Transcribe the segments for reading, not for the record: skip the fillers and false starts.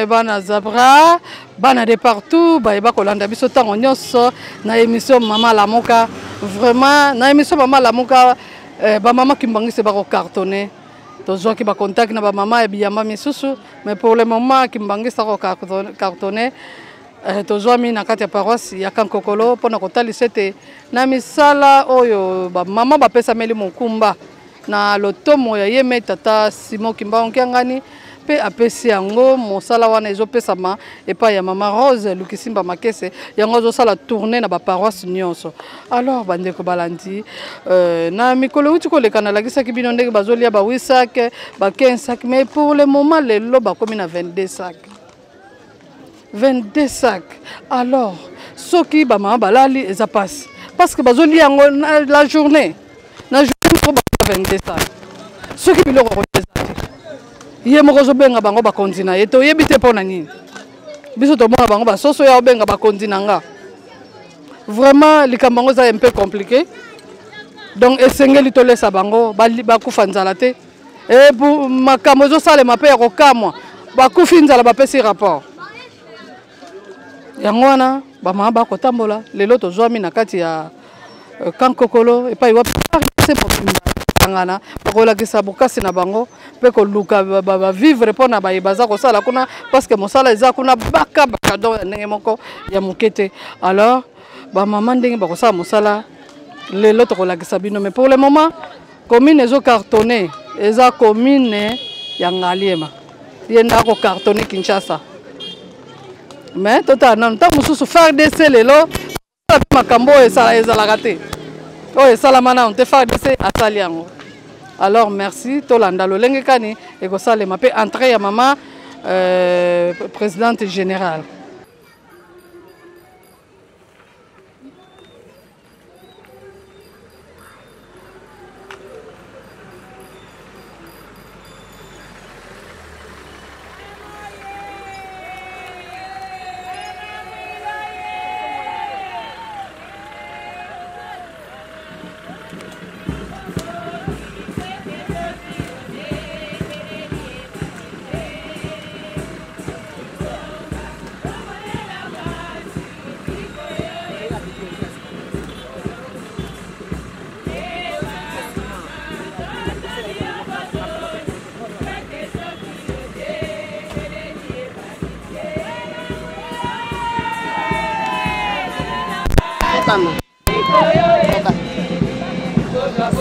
bana Zabra, bana de partout, bayeba kolanda biso tango nyonso na émission Mama Lamuka. Vraiment na émission Mama Lamuka ba mama kimbangise ba ko cartonner. Toujours qui ba contact na ba mama e biyamba misusu, mais pour le moment kimbangisa ko cartonner. Toujours mi na kati ya paroisse ya Kankokolo pona kotalisa te na misala oyo ba mama ba pesa meli mokumba na lotomo ya yeme tata Simon Kimbango ngani pe apesi yango mosala wana ezopesama epa ya mama Rose Lukisimba Makese yango zo sala tourner na ba paroisse nyonso. Alors bande ko balandi na mikolo uti ko lekana lakisa ki bino ndenge bazolia ba 8 sacs ba 15 sacs, mais pour le moment les lo ba komi na 22 sacs. 22 sacs. Alors, ce qui ba mama balali eza passe parce que bazoli yango la journée. Na journée ko ba 22 sacs. Ce qui biloko ko ezati. Ye moko zo benga bango ba kontina yeto yebite pona nini. Biso to mona bango ba soso ya benga ba kontina nga. Vraiment likambango za un peu compliqué. Donc esengeli to lesa bango ba kufa nzala te. Et pour makambo zo sale mape ya ko kamwa ba kufi nzala ba pesi rapport. Yangwana ba mama ba kotambola lelo to zwami na kati ya Kankokolo et pa iwa c'est pour ngana bakola kisa bokasi na bango pe ko luka ba vivre pona ba ibaza ko sala kuna parce que mosala eza kuna baka do ndenge moko ya mukete. Alors ba mama ndenge ba ko sala mosala lelo to kola kisa bino, mais pour le moment commune ezo cartonné eza commune ya Ngaliema yenda ko cartonné Kinshasa. Mais totalement tant mususu faire décès lelo makambo ezala raté. Oh salamana on te faire décès asali yango. Alors merci tolanda lolenge kani e ko sale mape entrée ya mama présidente générale.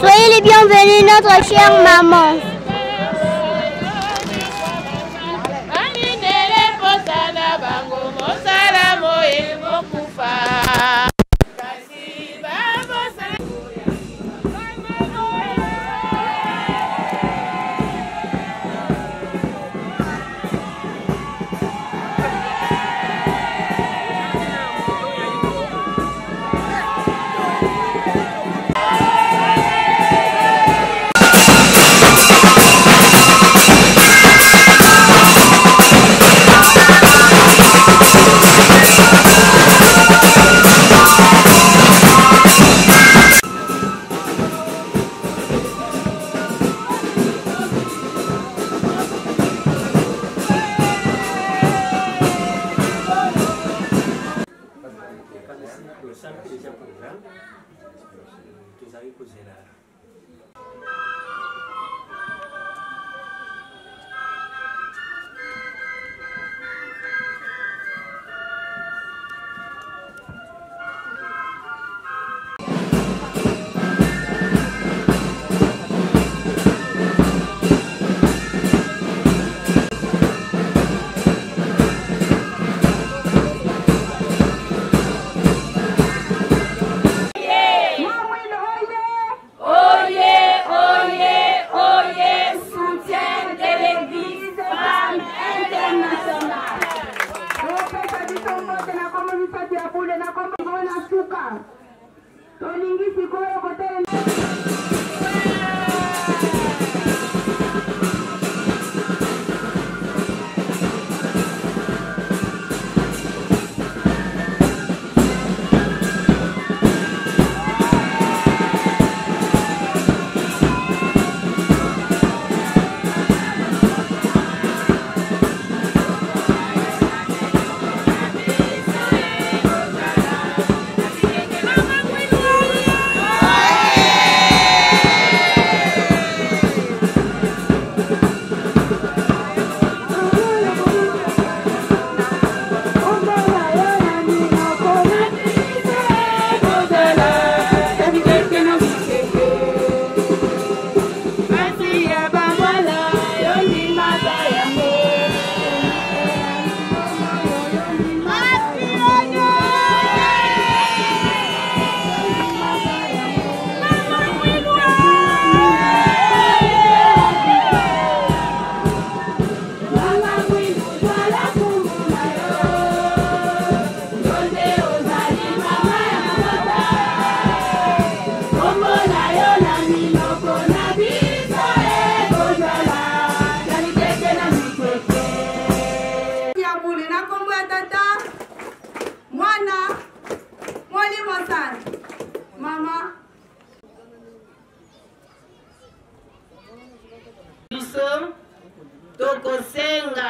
Soyez les bienvenus, notre chère maman.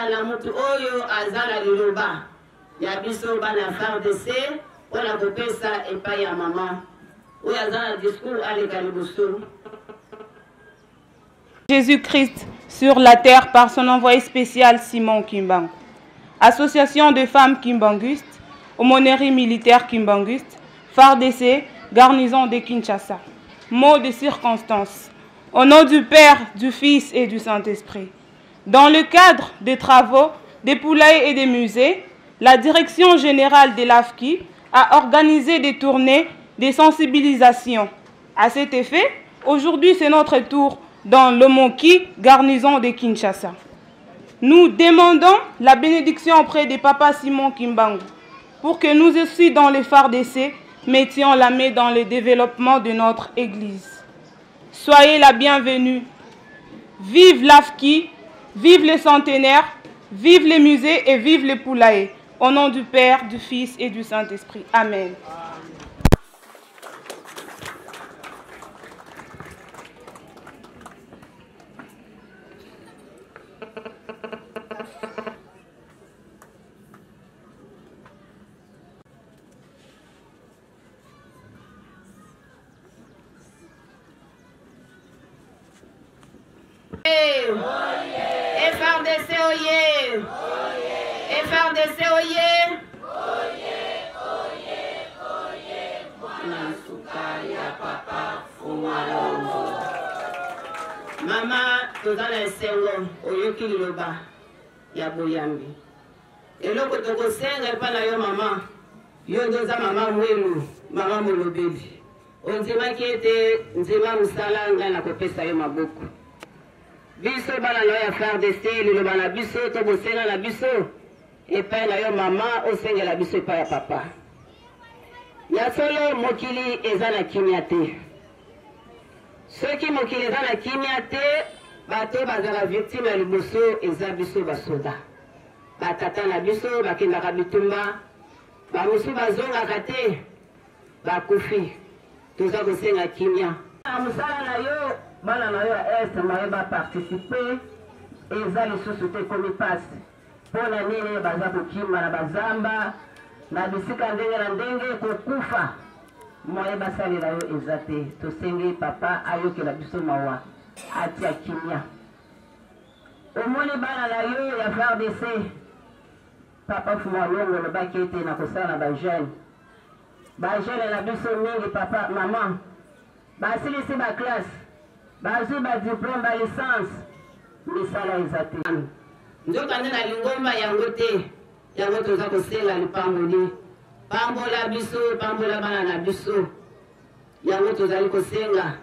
na mutu oyo azala liloba ya biso bana FARDC mpona kopesa epai ya mama oyo azala discours aleka liboso. Jésus-Christ sur la terre par son envoyé spécial Simon Kimbangu. Association de femmes Kimbanguistes, aumônerie militaire Kimbanguiste, FARDC, garnison de Kinshasa. Mot de circonstance. Au nom du Père, du Fils et du Saint-Esprit. Dans le cadre des travaux des poulaillers et des musées, la direction générale de l'AFKI a organisé des tournées de sensibilisation. À cet effet, aujourd'hui c'est notre tour dans le Moki, garnison de Kinshasa. Nous demandons la bénédiction auprès de Papa Simon Kimbangu pour que nous aussi dans les FARDC mettions la main dans le développement de notre Église. Soyez la bienvenue. Vive l'AFKI, vive les centenaires, vive les musées et vive les poulaillers. Au nom du Père, du Fils et du Saint-Esprit. Amen. FARDC oye! FARDC oye! Mama tozala esengo oyoki liloba ya boyambi. Eloko tokosenga epa na yo mama, yo ndoza mama mwelu, mama molobeli. Ondimaki ete nzema musala ngai na kopesa yo maboko. Biso bana na ya FARDC liloba na biso to bosenga na biso epai na yo mama osengela biso epai ya papa. Ya solo mokili eza na kimia te. Soki mokili eza na kimia te, bato bazala victime ya liboso eza biso basoda. Batata na biso bakendaka bitumba, bamusu bazongaka te, bakufi. Toza kosenga kimia. Musala na yo bana na yo ya est mayeba participer eza lisusu te komi pasi mpona nini baza kokima na bazamba na bisika ndenge na ndenge kokufa moye basalela yo eza te. Tosengi papa ayokela biso mawa atia kimia. Omoni bana na yo ya FARDC papa fuma longo lobaki ete na kosala na bajeune na biso mingi papa mama basilisi baklasse bazwi badiplome balicence misala eza te. Nzokande na lingomba yango te, yango toza kosenga lipamboli. Pambola biso, pambola bana na biso, yango tozali kosenga.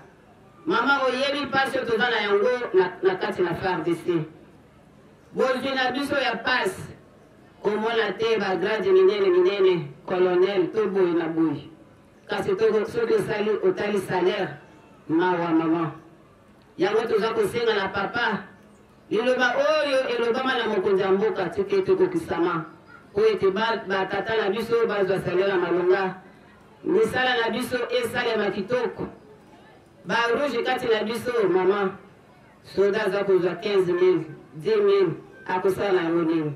Mama oyebi pasi toza na yango na kati na FARDC. Bozwi na biso ya pasi komona te bagrade minene colonel to boye na boye. Kasi soki otali salaire mawa mama. Yango toza kosenga na papa liloba oyo elobama na mokonzi ya mboka tike tokokisama oyo ete batata na biso bazwa salaire ya malonga, misala na biso esalema kitoko, barouge kati na biso mama soda aza kozwa 15,000 10,000 akosala na yango nini?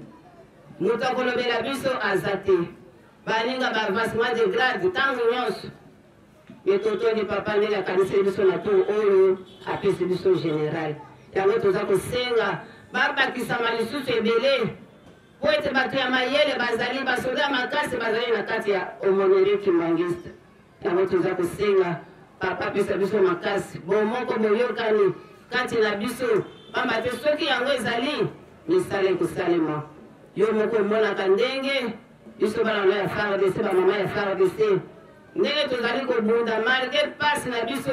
Moto akolobela biso aza te, baninga bavancement de grade ntango nyonso etotoni papa ndenge akanisi biso na tour oyo apesi biso général. Yango toza kosenga babakisama lisusu ebele po ete bato ya mayele bazali basoda makasi bazali na kati ya aumônerie Kimbanguiste. Yango toza kosenga papa apesa biso makasi bomoko boyokani kati na biso pamba te soki yango ezali misala ekosalema. Yo moko omonaka ndenge biso bana na ya FARDC bamama ya FARDC ndenge tozali kobunda malgré pasi na biso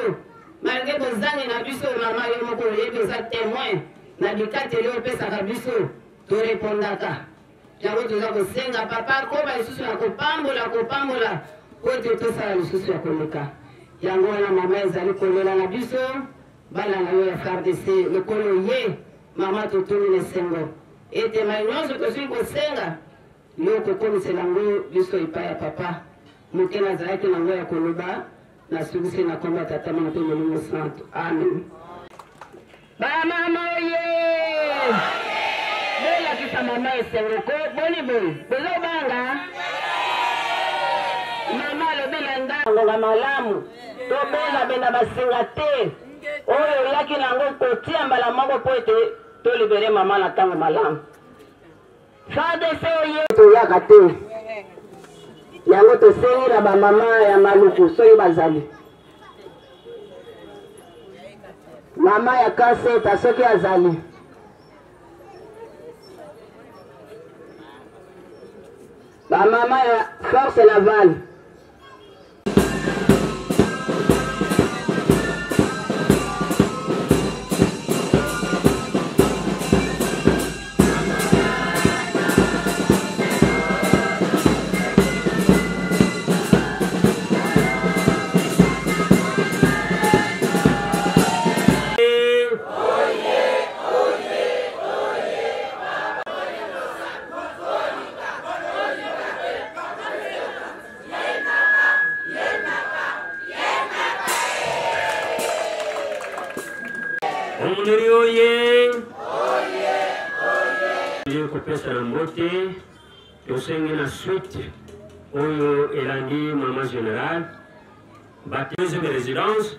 malgré bozangi na biso mama yo moko oyebi eza témoin na bikateli opesaka biso torepondaka. Yango toza kosenga papa koba lisusu na kopambola po ete tosala lisusu ya koleka. Yango wana mama ezali kolela na biso bana na yo ya FARDC lokolo ye mama totuni lesengo ete mai nyonso tozwi kosenga yo kokomisela yango biso epai ya papa moke nazalaki nango ya koloba nasukisi na kombo ya tata mwana mpe molimo santo. Amen. Bamama oye! sa mama esengoko boni boni bozo banga mama lobilanda ngonga malamu to bela benda basinga te oyo yaki nango kotia mbala moko po ete to libere mama na tango malamu FARDC oyo to yaka te yango to sengira ba mama ya maluku soyo bazali mama ya kaseta soki azali ba mama ya force navale la suite oyo elandi maman général deuxième résidence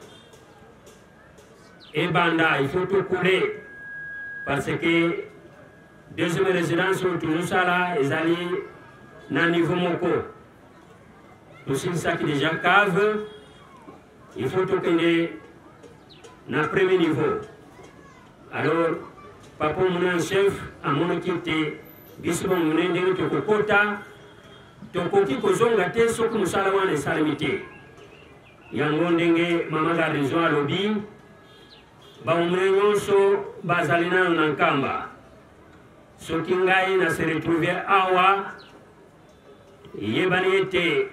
et banda il faut tout couler parce que deuxième résidence tout ça là ezali na niveau moko tout ça qui déjà cave il faut tout kende na premier niveau alors papa mon chef a mon quitté biso monene ndenge tokokota tokoki kozonga te soki mosala wana esalemi te yango ndenge mama garnison alobi bamomene nyonso bazali nano na nkamba soki ngai na se retrouve awa yebani ete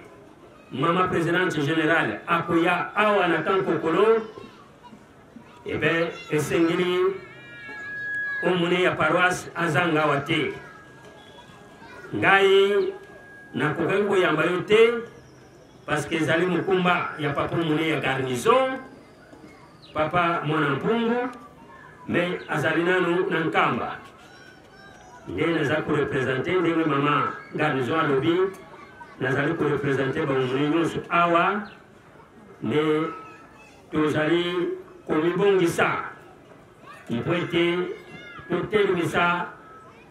mama présidente générale akoya awa na kankokolo ebe esengeli omune ya paroisse azanga awa te ngai nakoki koyamba yo te parce que ezali mokumba ya papa mone ya garnison papa mwana mpungu mais azali nanu na nkamba nde naza korepresente ndenge mama garnison alobi nazali korepresente bamomone nyonso awa nde tozali komibongisa mpo ete totelemisa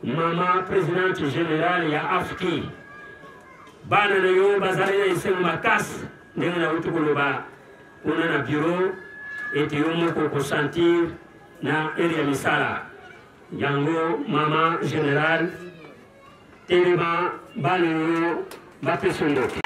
mama présidente générale ya AFKI bana na yo bazali na esengo makasi ndenge na utu koloba kuna na bureau ete yo moko kosentir na ere ya misala yango mama générale telema bana yo bapesa ndoki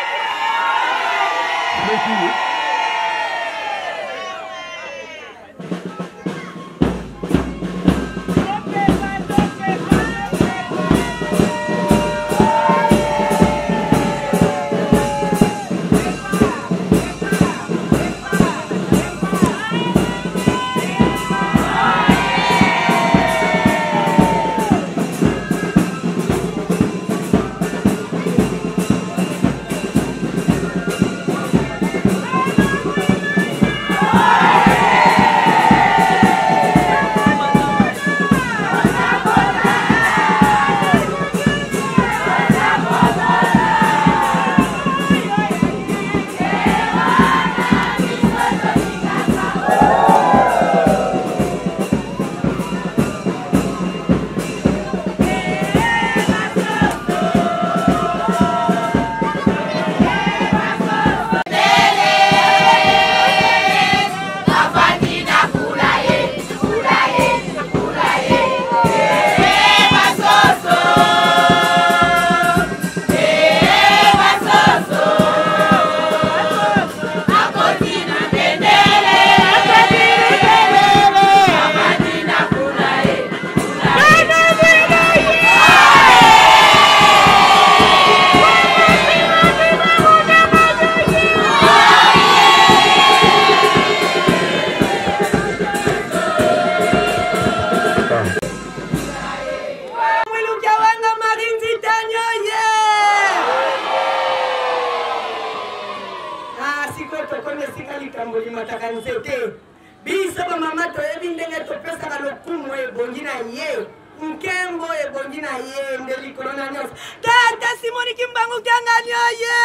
na ye ndeli corona nyos tata Simoni Kimbangu Kanganya ye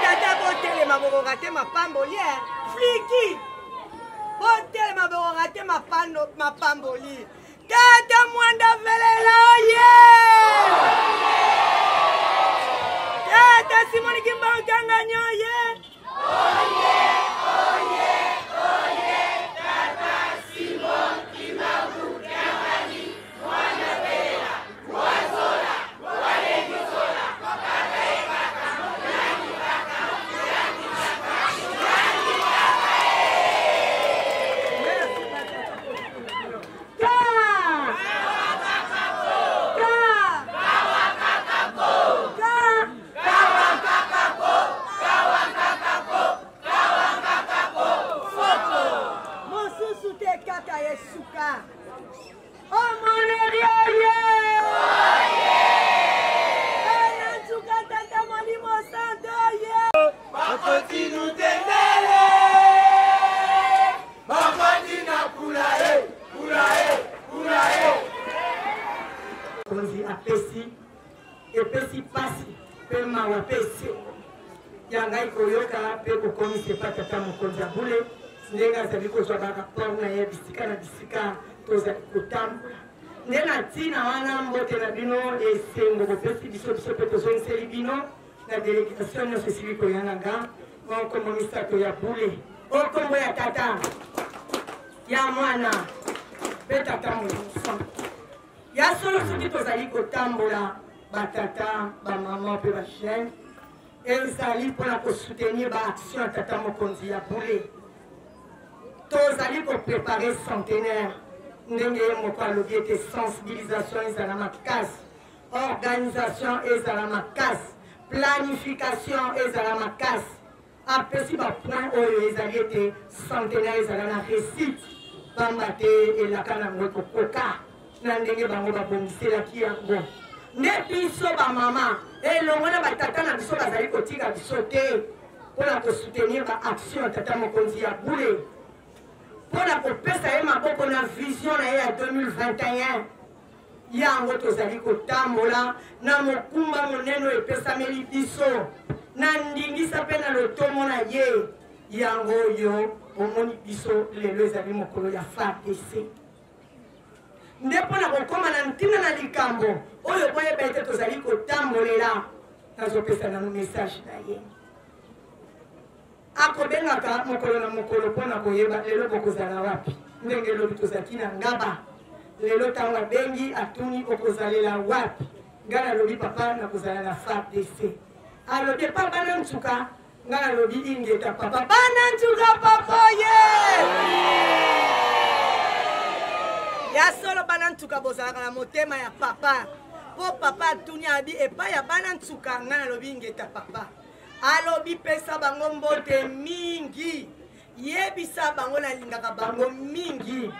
tata botele maboko gate mapamboli fliki botele maboko gate mapamboli tata mwanda velela ye tata Simoni Kimbangu Kanganya ye yangai koyoka pe kokomise patata mokonza bule ndenga zaliko zwabaka pauna ye bisika na bisika toza kutam ndena tina wana mbote na bino esengo bopesi biso pe tozongiseli bino na delegation nyonso esili koyanganga okomonisa to ya bule okombo ya tata ya mwana pe tata moyisa ya solo soki tozali kotambola batata bamama pe bachene ezali mpona kosoutenir baaction ya tata mokonzi ya bule tozali koprepare centenaire ndenge ye moko alobi ete sensibilisation ezala makasi organisation ezala makasi planification ezala makasi apesi bapoint oyo ezali ete centenaire ezala na réussite pamba te elaka nango ekokoka na ndenge bango babongiselaki yango nde biso bamama elongo na batata na biso bazali kotika biso te mpona kosoutenir baaction ya tata mokonzi ya bule mpona kopesa ye maboko na vision na ye ya 2021 yango tozali kotambola na mokumba monene epesameli biso na ndingisa mpe na lotomo na ye yango oyo omoni biso lelo ezali mokolo ya FARDC nde mpona kokóma na ntina na likambo oyo boyeba ete tozali kotambolela nazopesa nano message na ye akobengaka mokolo na mokolo mpona koyeba lelo bokozala wapi ndenge elobi tozalaki na ngaba lelo ntango abengi atuni okozalela wapi ngai nalobi papa nakozala na FARDC alobi epa bana ntuka ngai nalobi ingeta papa bana ntuka papa ye ya solo bana ntuka bozalaka na motema ya papa po papa atuni abi epa ya bana ntuka ngai nalobi ingeta papa alobi pesa bango mbote mingi yebisa bango nalingaka bango mingi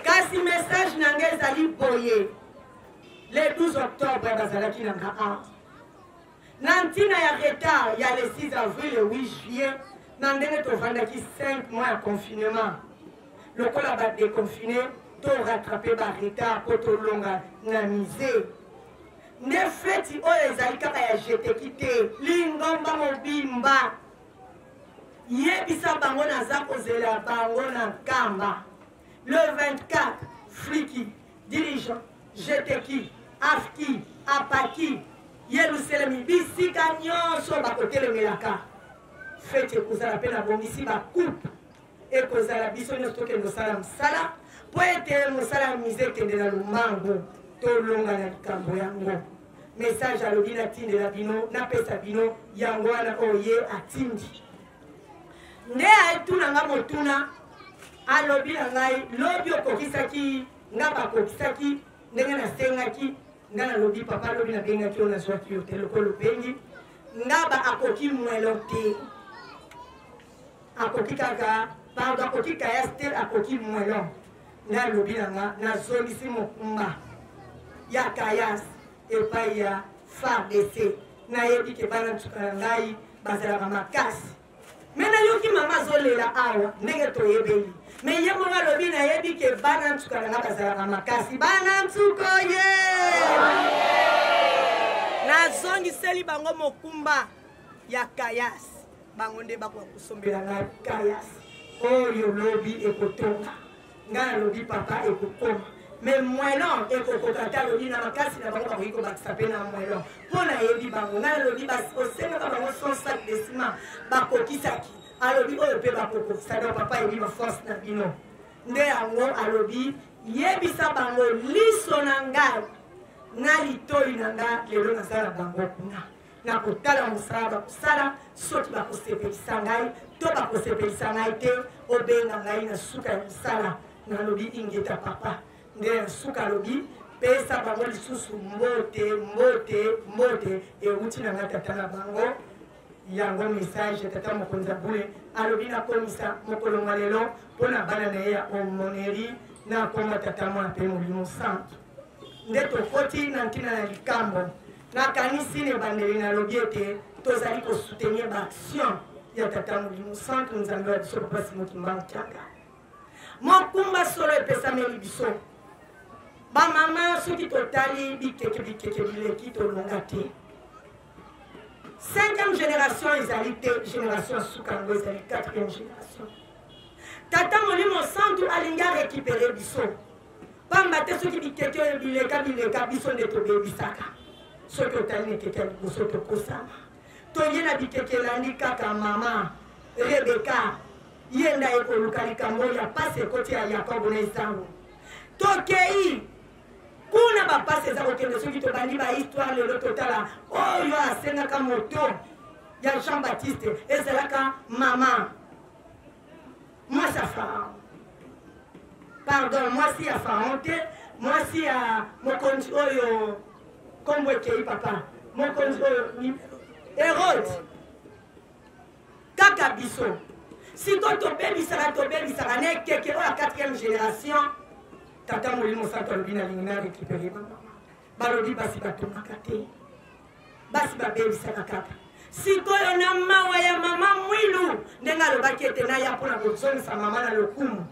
kasi message nanga ezali boye le 12 octobre bazalaki nanga a na ntina ya retard ya le 6 avril le 8 juillet na ndenge tovandaki 5 mois ya confinement lokola badeconfine to rattrape baretard po tolonga na misé nde feti oyo ezali kaka ya jeteki te lingomba mobimba yebisa bango naza kozela bango na nkamba le 24 fliki dirigeant jeteki afki apaki yerusalemi bisika nyonso bakotelemelaka feti ekozala mpe na bongisi bakupe ekozala biso nyonso tokende kosala mosala mpo ete mosala ya mise ekende na lumango tolonga na likambo yango message alobi natindela bino napesa bino yango wana oyo ye atindi nde aetunanga motuna alobi na ngai lobi okokisaki nga bakokisaki ndenge nasengaki nga nalobi papa alobi nabengaki oyo nazwaki yo te lokolo obengi ngaba akoki mwelo te akoki kaka pardon akoki kaya stel akoki mwelo nga alobi nanga nazongisi mokumba ya kayas epai ya FARDC nayebi ke bana ntuka na ngai bazalaka makasi me nayoki mama azolela awa ndenge toyebeli mais ye moko alobi nayebi ke bana nsuka nanga bazalaka makasi bana nsuko ye nazongiseli bango mokumba ya kayasi bango nde bakoka kosombela ngai kayasi oyo lobi ekotonga ngai alobi papa ekokoma mais mwelon ekokoka te alobi na makasi na bango bakoki kobakisa mpe na mwelon mpo nayebi bango ngai alobi osengaka bango 100 sac de ciment bakokisaki alobi oyo mpe bakokokisa donc papa yebi baforce na bino nde yango alobi yebisa bango liso na ngai na litoi na ngai lelo nazala bango kuna na kotala mosala bakosala soki bakosepelisa ngai to bakosepelisa ngai te obenga ngai na suka ya mosala nalobi ingeta papa nde na suka alobi pesa bango lisusu mbote euti na ngai tata na bango yango message tata mokonzi abule alobi nakomisa mokolonga lelo mpo na bana na ye ya omoneri nakoma tata mwana mpe molimo santo nde tokoti na ntina na likambo nakanisi na ebandeli nalobi ete tozali kosoutenir baaction ya tata molimo santo nzambe wa biso papa Simon Kimbangu Kyanga mokumba solo epesameli biso bamama soki totali bikeke bileki tolonga te 5e génération ezali te génération sukango ezali 4e génération tata molimo santo alingi arécupere biso pamba te soki bikeke oyo bileka biso nde tobebisaka soki otali nekeke ya liboso tokosama toye na bikeke elandi kaka mama Rebeka yenda ekoluka likambo ya pasi ekoti ya Yakobo na Esau tokei kuna bapasi eza kokende soki tobandi bahistoire lelo totala oyo asengaka moto ya Jean Baptiste ezalaka mama mwasi ya Farao pardon mwasi ya Farao te mwasi ya mokonzi oyo kombo ekei papa mokonzi oyo Hérode kaka biso siko tobebisaka na ekeke oyo ya 4e génération tata molimo santo alobi nalingi na récupere bamama balobi basi batongaka te basi babebisaka kaka sikoyo na mawa ya mama mwilu ndenge alobaki ete naya mpona kozongisa mama na lokumu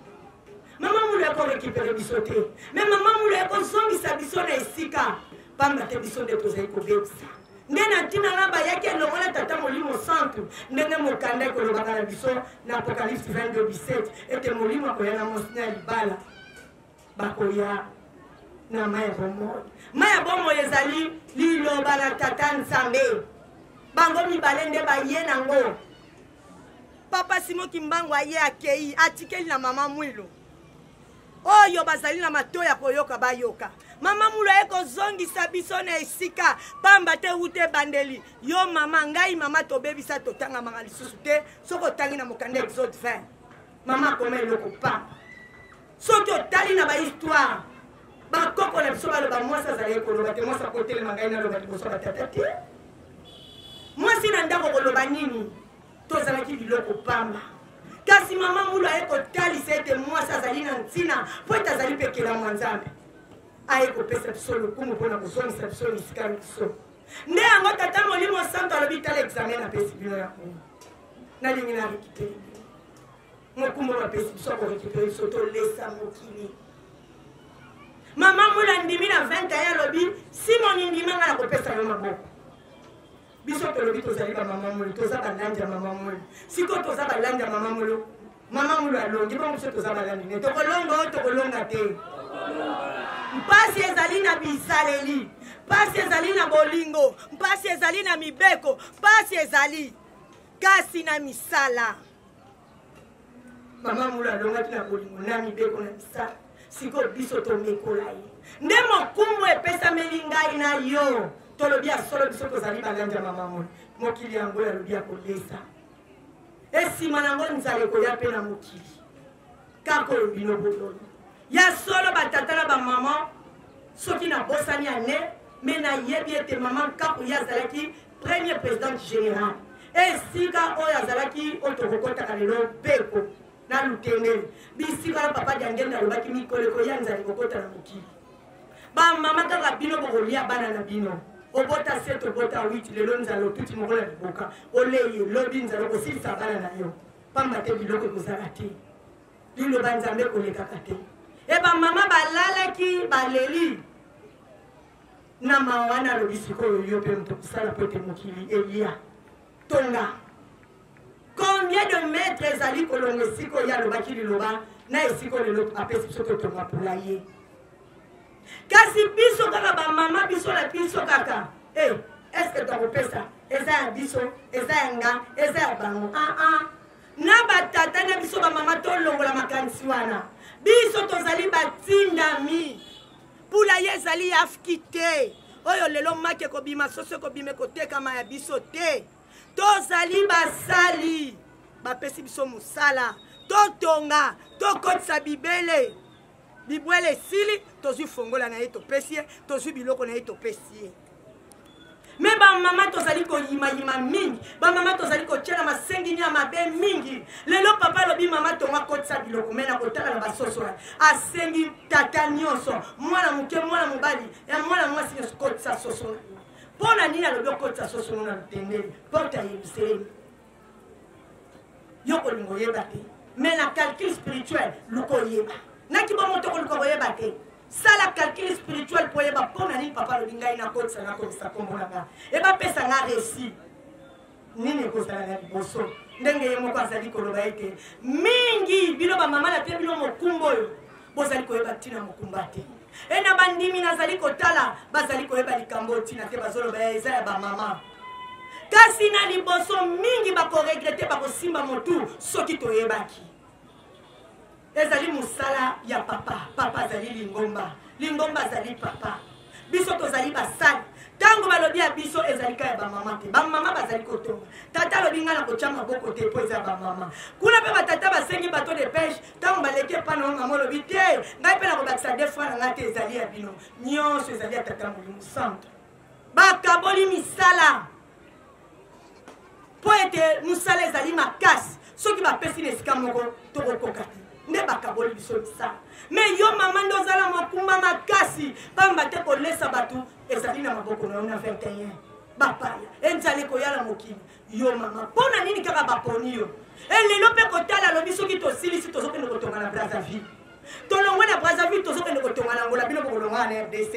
mama mwilu ekorécupere biso te me mama mwilu ekozongisa biso na esika pamba te biso nde tozali kobebisa nde na ntina na bayaki elongola tata molimo santo ndenge mokanda ekolobaka na biso na apocalypse 22:17 ete molimo akoya na mosi na libala bakoya na maya bomoi ezali liloba na tata nzambe bango mibale nde baye nango papa Simon Kimbangu aye akei atikeli na mama mwilu oyo bazali na mato ya koyoka bayoka mama mwilu ekozongisa biso na esika pamba te ute bandeli yo mama ngai mama tobebisa totangamaka lisusu te soki otangi na mokanda Exode 20 mama akoma eloko pamba soki otali na bahistoire bakoko na biso baloba mwasi azali ekoloba te mwasi akotelema ngai naloba liboso batata te mwasi na ndako koloba nini tozalaki biloko pamba kasi mama mulu aye kotalisa ete mwasi azali na ntina mpo ete azali mpe kelamwa nzambe aye kopesa biso lokumu mpona kozongisa biso lisika biso nde yango tata molimo santo alobi tala examen apesi bino yango nalingi na récupere mokumba bapesi biso akorécupere biso tolesa mokili mama mula ndimi na 21 alobi simoni ndimanga na kopesa yo maboko biso tolobi tozali bamama mulu toza balandi ya mama mulu siko toza balandi ya mama mulu alongi bongo biso toza balandi ne tokolonga oyo tokolonga te mpasi ezali na bisaleli mpasi ezali na bolingo mpasi ezali na mibeko mpasi ezali kasi na misala mama mulu alongaki na bolingo na mibeko na misala siko biso tomekola ye nde mokumbu epesameli ngai na yo tolobi ya solo biso tozali balandi ya mama mulu mokili yango yalobi ya kolesa esima nango nzala ekoya mpe na mokili kaka oyo bino bololo ya solo batata na bamama soki nabosani ya ne me nayebi ete mama kako ye azalaki premier présidente général esika oyo azalaki oyo tokokotaka lelo beko na lutemeli bisika na papa diangenda alobaki mikoleko ya nzali kokota na mokili bamama kaka bino bokolia bana na bino obota 7 obota 8 lelo nzala otuti moko na liboka oleye lobi nzala kosilisa bana na yo pamba te biloko ekozala te liloba nzambe kolekaka te e bamama balalaki baleli na mawana alobi sikoyo yo mpe moto kosala po ete mokili elia tonga combien de maîtres ezali kolonga esika oyo alobaki liloba na esika lelo apesi biso totonga mpula ye kasi biso kaka bamama biso na biso kaka estce tokopesa eza ya biso eza ya nga eza ya bango na batata na biso bamama tolongola makanisi wana biso tozali batindami mpula ye ezali yafiki te oyo lelo make kobima soso kobima kotekama ya biso te tozali basali bapesi biso mosala totonga tokotisa bibele bibwele esili tozwi fongola na ye topesi ye tozwi biloko na ye topesi ye me bamama tozali koyimayima mingi bamama tozali kotiela masengini ya mabe mingi lelo papa alobi mama tonga kotisa biloko me na kotala na basoso asengi tata nyonso mwana moke mwana mobali ya mwana mwasi nyonso kotisa soso mpo na nini alobi okotisa soso na lutendeli porte ya yerusalemi yo kolinga oyeba te me na calcul spirituel luka oyeba naki bomotoko luka koyeba te sala calcul spirituel po yeba mpo na nini papa alobi ngai nakotisa nakomisa kombo na nga ebapesa nga resi nini ekozala na liboso ndenge ye moko azali koloba ete mingi bino bamama na te bino mokumba oyo bozali koyeba ntina mokumba te e na bandimi nazali kotala bazali koyeba likambo ntina te bazoloba eza ya bamama kasi na liboso mingi bakoregrete bakosimba motu soki toyebaki ezali mosala ya papa papa azali lingomba lingomba azali papa biso tozali basali ntango balobi ya biso ezali ka ya bamama te bamama bazali kotonga tata alobi ngai na kotya maboko te mpo eza ya bamama kuna mpe batata basengi bato de peshe ntango baleki epa na mama olobi te ngai mpe na kobakisa de fois na ngai te ezali ya bino nyonso ezali ya tata molimo santo bakaboli misala mpo ete mosala ezali makasi soki bapesi na esika moko tokokoka te nde bakaboli biso misala me yo mama nde ozala mokumba makasi pamba te kolesa bato ezali na maboko na yo na 21 bapaya enzali koyala mokili yo mama mpo na nini kaka baponi yo elelo mpe kotala alobi soki tosilisi tozokende kotonga na Brazzaville tolongwe na Brazzaville tozokende kotonga na Angola bino bokolonga na RDC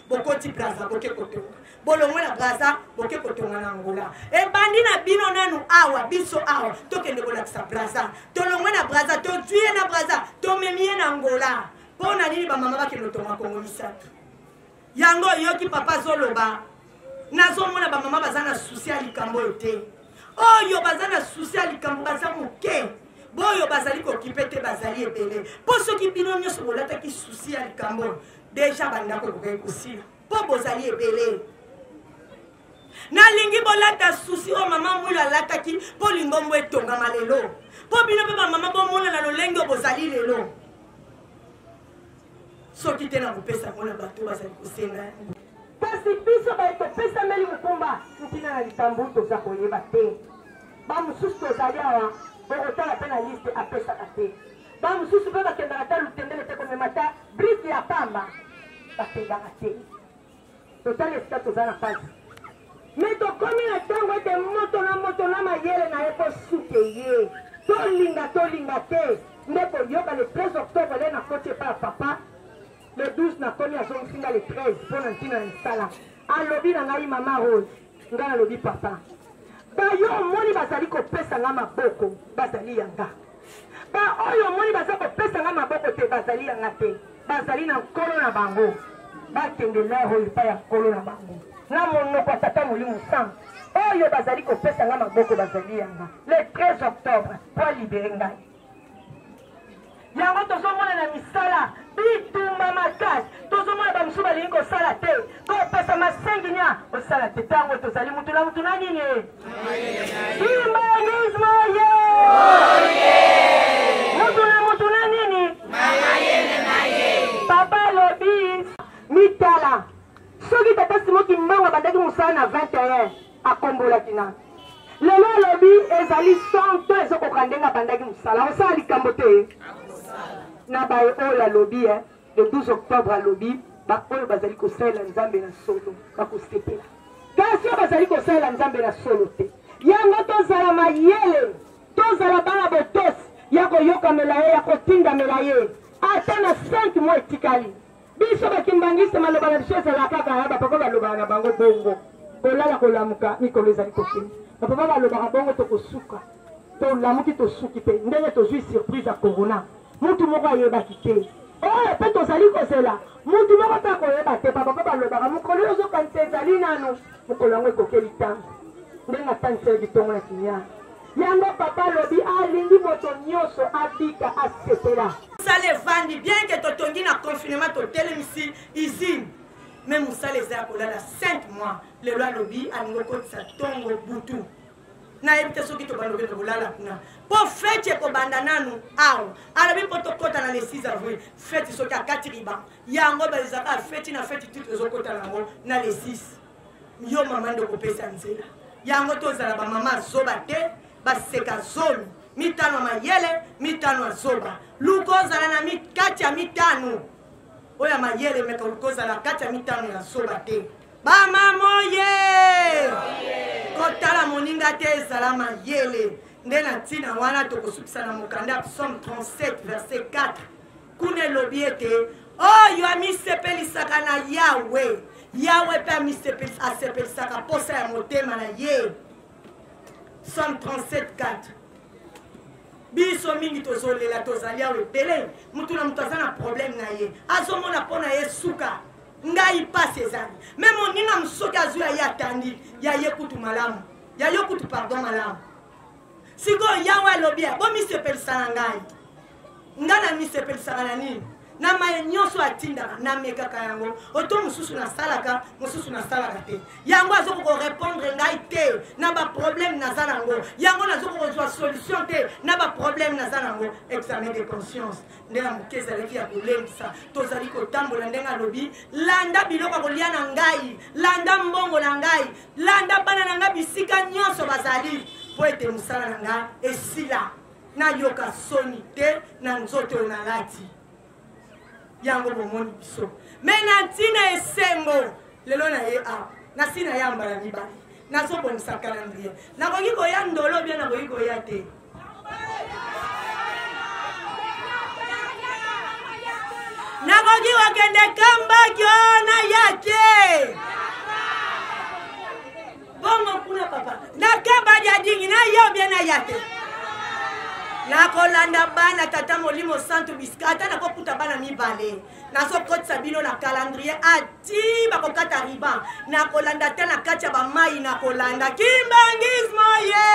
bokoti Brazza boke kotonga bolongwe na Brazza boke kotonga na Angola ebandi na bino nanu awa biso awa tokende kolakisa Brazza tolongwe na Brazza totwie na Brazza tomemie na Angola mpo na nini bamama bakende kotonga Kongo misatu yango yoki papa zoloba nazomona bamama baza na susi ya likambo oyo te oyo baza na susi ya likambo baza moke boyo bazali kokipe te bazali ebele mpo soki bino nyonso bolataki susi ya likambo deja bandako kokai kosila mpo bozali ebele nalingi bolata susi oyo mama mwilo alataki mpo lingombo etongama lelo mpo bino mpe bamama bomona na lolenge oyo bozali lelo soki te na kopesa ngo na bato bazali kosenga yango kasi biso topesambeli mokumba ntina na likambo toza koyeba te bamosusu tozali awa okotala mpe na liste apesaka te bamosusu mpe bakendaka ta lutendele te komema ta brike ya pamba bakendaka te totala esika toza na pasi me tokomi na ntango ete moto na mayele na ye kosuke ye tolinga te nde koyoka le 13 octobre le nakoti epa ya papa le 12 nakomi azongisinga le 13 mpo na ntina na misala alobi na ngai mama rose ngai nalobi papa bayo omoni bazali kopesa nga maboko bazali yanga baoyo omoni baza kopesa nga maboko te bazali yanga te bazali na nkolo na bango bakende lero epai ya nkolo na bango na monoko ya tata molimo sango oyo bazali kopesa nga maboko bazali yanga le 13 octobre po alibere ngai yango tozomona na misala bitumba makasi tozomona bamosusu balingi kosala te kopesa masenginya osala te ntango tozali mutu na mutu na nini humanisme ye mutu na mutu na nini papa alobi mitala soki tata simoki mbango abandaki mosala na 21 akombolaki na lelo alobi ezali 100 ezokoka ndenge abandaki mosala osala likambo te na baye oyo alobi le 12 octobre alobi baoyo bazali kosalela nzambe na solo bakosepela kasi oyo bazali kosalela nzambe na solo te yango tozala mayele tozala bana botosi ya koyokamela ye ya kotindamela ye ata na 5 mois etikali biso bakimbangisi maloba na biso ezala kaka ya bapapa balobaka na bango bongo kolala kolamuka mikolo ezali kokende bapapa balobaka bongo tokosuka tolamuki tosuki mpe ndenge tozwi surprise ya corona mutu moko ayebaki te oyo mpe tozali kozela mutu moko mpe akoyeba te bapapa balobaka mokolo ozokanisa ezali nano mokolo yango ekokeli ntango ndenge atangisaki ntongo na kinyana yango papa lobi alingi moto nyonso abika asepela musala evandi bien ke totongi na confinement totelemisi usine me musala eza ya kolala 5 mois lelo alobi alingi okotisa ntongo butu nayebi te soki tobandokende kolala kuna mpo feti ekobanda nanu awa alobi mpo tokɔta na le 6 avril feti soki akati riba yango bazaka feti na feti tutu ezokɔta nango na le 6 yo mama nde okopesa nzela yango tozala bamama zoba te baseka zolo mitano mayele mitano azoba lukozala na kati ya mitano oya mayele meka lukozala kati ya mitano ya zoba te bamamoye kotala moninga te ezala mayele nde na ntina wana tokosukisa na mokanda psaume 37 verset 4 kuna elobi ete oyo amisepelisaka na yawe yawe mpe asepelisaka posa ya motema na ye Psaume 37:4. Biso mingi tozolela tozali awe ebele mutu na mutu aza na problème na ye azomona mpo na ye suka ngai pasi ezali me moninga mosoki azwi ya ye atandi ya ye kutu malamu ya yo kutu pardon malamu sikoyo yawe alobi bomisepelisa na ngai ngai na misepelisaka na nini na maye nyonso atindaka namekaka yango oto mosusu nasalaka mosusu nasalaka te yango azokorépondre ngai te na baproblème naza nango yango nazokozwa solution te na baproblème naza nango examen de conscience nde na moke ezalaki ya kolembisa tozali kotambola ndenge alobi landa biloko kolia na ngai landa mbongo na ngai landa bana na ngai bisika nyonso bazali po ete mosala na ngai esila nayoka soni te na nzoto nalati yango bomoni biso me na ntina esengo lelo na ye a nasi na ya mbala mibale nazobongisa calendrier nakoki koya ndolo bia nakoki koya te nakoki kokende kambakio na yake bongo kuna papa nakambadi adingi na yo bia na yake nakolanda bana tata molimo santo biska ata nakokuta bana mibale nazokotisa bino na calendrier ati bakokata riban nakolanda te na kati ya bamai nakolanda kimbangismo ye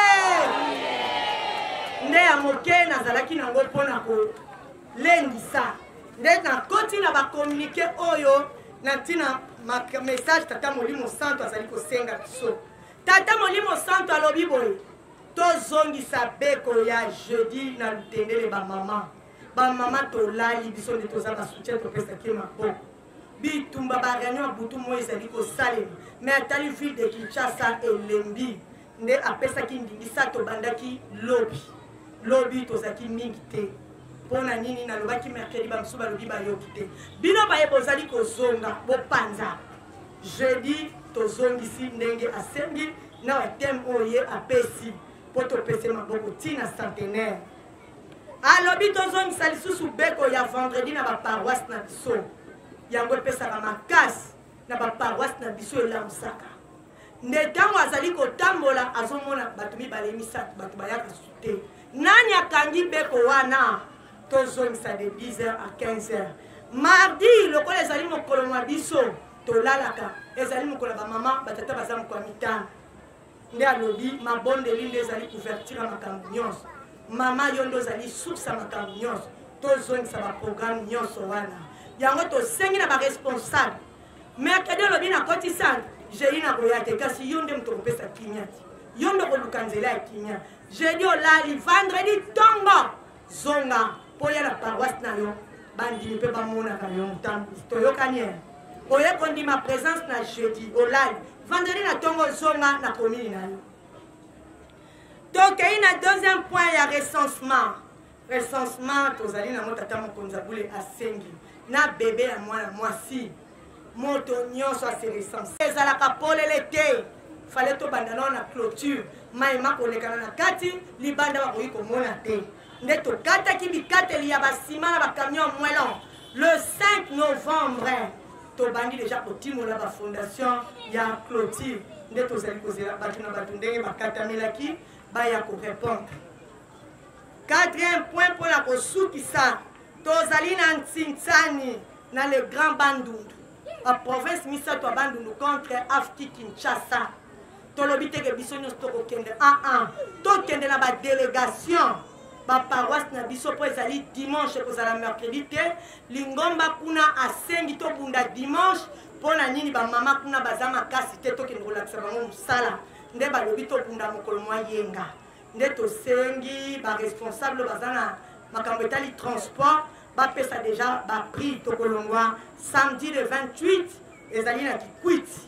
nde ya moke nazalaki nango mpona kolendisa nde nakoti na bakomunike oyo na ntina message tata molimo santo azali kosenga biso tata molimo santo alobi boye tozongisa beko ya jeudi na lutendele bamama tolali biso nde toza basoutien topesaki maboko bitumba bareunion ya butu mo ezali kosalema me atali ville de Kinshasa elembi nde apesaki ndingisa tobandaki lobi tozalaki mingi te mpona nini nalobaki mercredi bamosusu balobi bayoki te bino baye bozali kozonga bopanza jeudi tozongisi ndenge asengi na bateme oyo ye apesi po topese maboko ntina centenaire alobi tozongisa lisusu beko ya vendredi na baparoise na biso yango epesaka makasi na baparoise na biso elamusaka nde ntango azali kotambola azomona bato mibale misato bato bayaka su te nani akangi beko wana tozongisa de 10h à 15h mardi lokola ezali mokolo mwa biso tolalaka ezali mokolo bamama batata baza mokolo mitano nde alobi mabondeli nde ezali couverture ya makambo nyonso mama yo nde ozali source ya makambo nyonso tozongisa baprogramme nyonso wana yango tosengi na baresponsable mercredi olobi nakotisa jeudi nakoya te kasi yo nde moto kopesa kinya ti yo nde koluka nzela ya kinya jeudi olali vendredi ntongo zonga mpo ya na paroisse na yo bandimi mpe bamonaka yo motambo toyokani oye kondima présence na jeudi olali vendredi na tongo zonga na komini na yo tokei na deuxième point ya recensement tozali na mo tata mokonzi abule asengi na bebe ya mwana mwasi moto nyonso ase recense ezalaka polele te fale tobanda nao na clôture maima kolekana na kati libanda bakoki komona te Neto kata ki bikateli ya basima na bakamion mwelon. Le 5 novembre, to bandi déjà pour timo la fondation ya Clotilde. Neto zali kozela batu na batu ndenge bakata milaki ba ya ko répondre. Quatrième point pour la kosukisa. Tozali na Ntsintani na le Grand Bandundu. La province Misato Bandundu contre Afti Kinshasa. Tolobite ke biso nyos toko kende. To kende na ba délégation. Ba paroisse na biso po ezali dimanche ko zala mercredi te. Lingomba kuna asengi to bunda dimanche pona nini ba mama kuna bazama kasi te to kende kolakisa bango musala. Nde ba lobi to bunda mokolo mwa yenga. Nde to sengi ba responsable bazana makambo etali transport ba pesa déjà ba prix to kolongwa samedi le 28 ezali na Kikwiti.